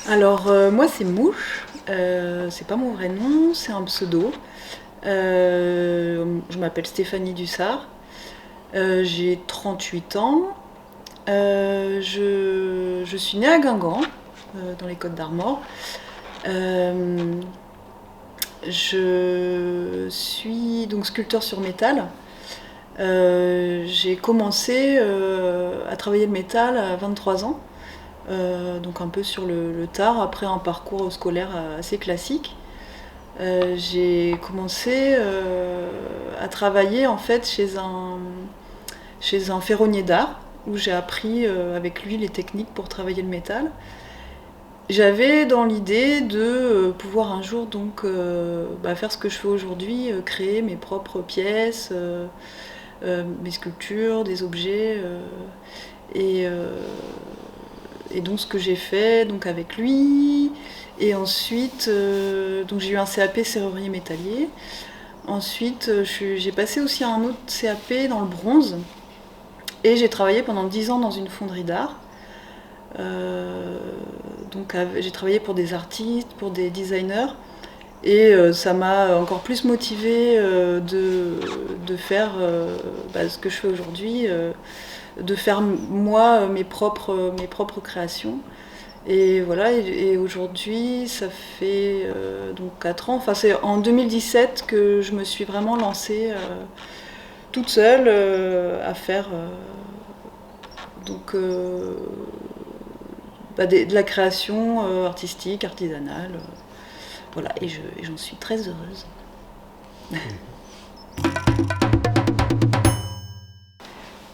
Alors moi c'est Mouche, c'est pas mon vrai nom, c'est un pseudo. Je m'appelle Stéphanie Dussard, j'ai 38 ans, je suis née à Guingamp, dans les Côtes-d'Armor. Je suis donc sculpteur sur métal. J'ai commencé à travailler le métal à 23 ans. Donc un peu sur le tard, après un parcours scolaire assez classique. J'ai commencé à travailler en fait chez un ferronnier d'art où j'ai appris avec lui les techniques pour travailler le métal. J'avais dans l'idée de pouvoir un jour donc faire ce que je fais aujourd'hui, créer mes propres pièces, mes sculptures, des objets et donc ce que j'ai fait donc avec lui. Et ensuite donc j'ai eu un CAP serrurier métallier. Ensuite j'ai passé aussi un autre CAP dans le bronze et j'ai travaillé pendant 10 ans dans une fonderie d'art. Donc j'ai travaillé pour des artistes, pour des designers et ça m'a encore plus motivée de faire ce que je fais aujourd'hui, de faire moi mes propres créations. Et voilà, et aujourd'hui ça fait donc 4 ans, enfin c'est en 2017 que je me suis vraiment lancée toute seule à faire donc de la création artistique, artisanale. Voilà, et j'en suis très heureuse.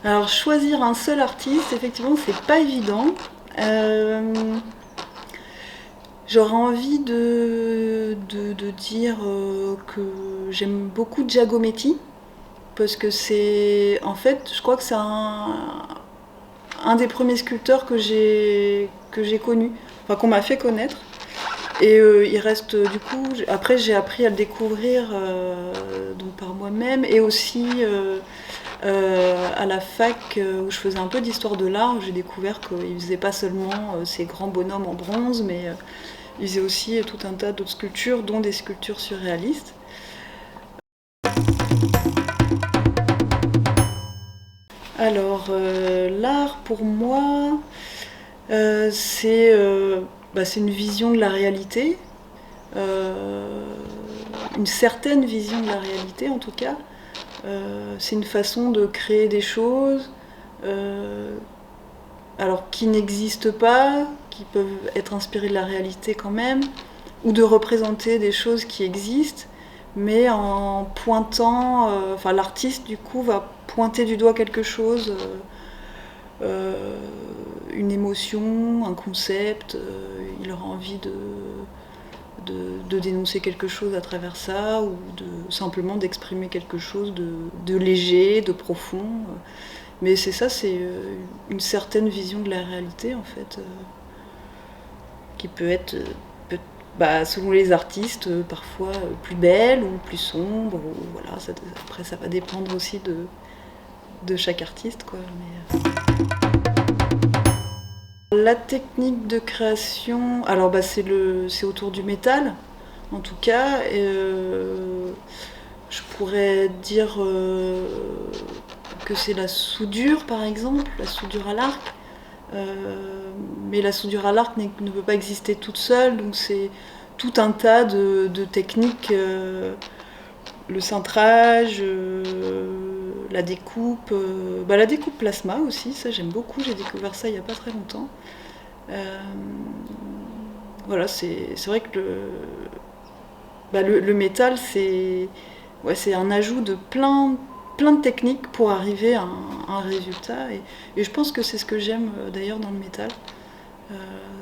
Alors choisir un seul artiste, effectivement, c'est pas évident. J'aurais envie de dire que j'aime beaucoup Giacometti, parce que c'est, en fait, je crois que c'est un des premiers sculpteurs que j'ai connu, enfin qu'on m'a fait connaître. Et il reste du coup, après j'ai appris à le découvrir donc par moi-même et aussi à la fac où je faisais un peu d'histoire de l'art, où j'ai découvert qu'il faisait pas seulement ces grands bonhommes en bronze, mais il faisait aussi tout un tas d'autres sculptures, dont des sculptures surréalistes. Alors l'art pour moi c'est une vision de la réalité, une certaine vision de la réalité en tout cas. C'est une façon de créer des choses alors qui n'existent pas, qui peuvent être inspirées de la réalité quand même, ou de représenter des choses qui existent, mais en pointant, l'artiste du coup va pointer du doigt quelque chose, une émotion, un concept, il aura envie de dénoncer quelque chose à travers ça, ou simplement d'exprimer quelque chose de léger, de profond. Mais c'est ça, c'est une certaine vision de la réalité en fait, qui peut être, selon les artistes, parfois plus belle ou plus sombre. Ou, voilà, après ça va dépendre aussi de chaque artiste, quoi. La technique de création, alors c'est autour du métal, en tout cas. Je pourrais dire que c'est la soudure, par exemple, la soudure à l'arc. Mais la soudure à l'arc ne peut pas exister toute seule, donc c'est tout un tas de techniques, le cintrage, la découpe plasma aussi, ça j'aime beaucoup, j'ai découvert ça il n'y a pas très longtemps. Voilà, c'est vrai que le métal c'est un ajout de plein de techniques pour arriver à un résultat, et je pense que c'est ce que j'aime d'ailleurs dans le métal.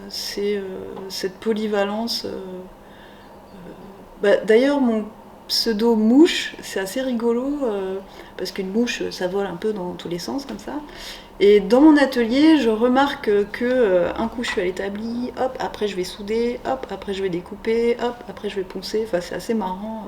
C'est cette polyvalence. D'ailleurs, mon pseudo mouche, c'est assez rigolo, parce qu'une mouche, ça vole un peu dans tous les sens comme ça. Et dans mon atelier, je remarque que un coup je suis à l'établi, hop, après je vais souder, hop, après je vais découper, hop, après je vais poncer. Enfin, c'est assez marrant.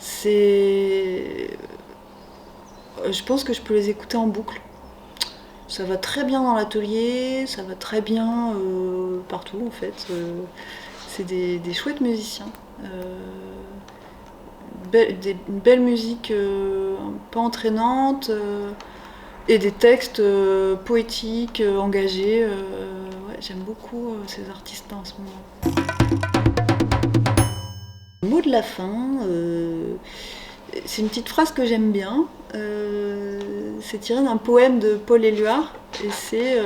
Je pense que je peux les écouter en boucle. Ça va très bien dans l'atelier, ça va très bien partout en fait. C'est des chouettes musiciens. Une belle musique un peu entraînante et des textes poétiques, engagés. Ouais, j'aime beaucoup ces artistes-là en ce moment. Le mot de la fin, c'est une petite phrase que j'aime bien. C'est tiré d'un poème de Paul Éluard et c'est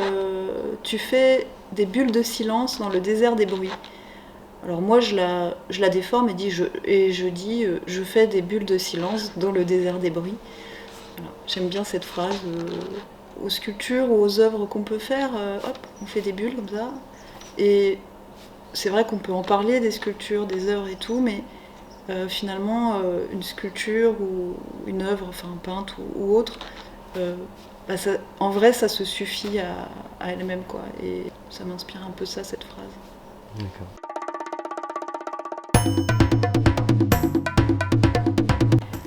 tu fais des bulles de silence dans le désert des bruits. Alors moi je la déforme et je dis je fais des bulles de silence dans le désert des bruits. Voilà. J'aime bien cette phrase. Aux sculptures ou aux œuvres qu'on peut faire, hop, on fait des bulles comme ça. Et c'est vrai qu'on peut en parler des sculptures, des œuvres et tout, mais finalement une sculpture ou une œuvre, enfin peinte ou autre, bah en vrai ça se suffit à elle-même quoi. Et ça m'inspire un peu ça, cette phrase. D'accord.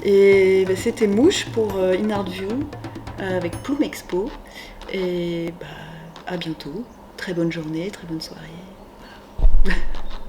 Et bah, c'était Mouche pour Inart View avec Plume Expo. Et bah, à bientôt. Très bonne journée, très bonne soirée.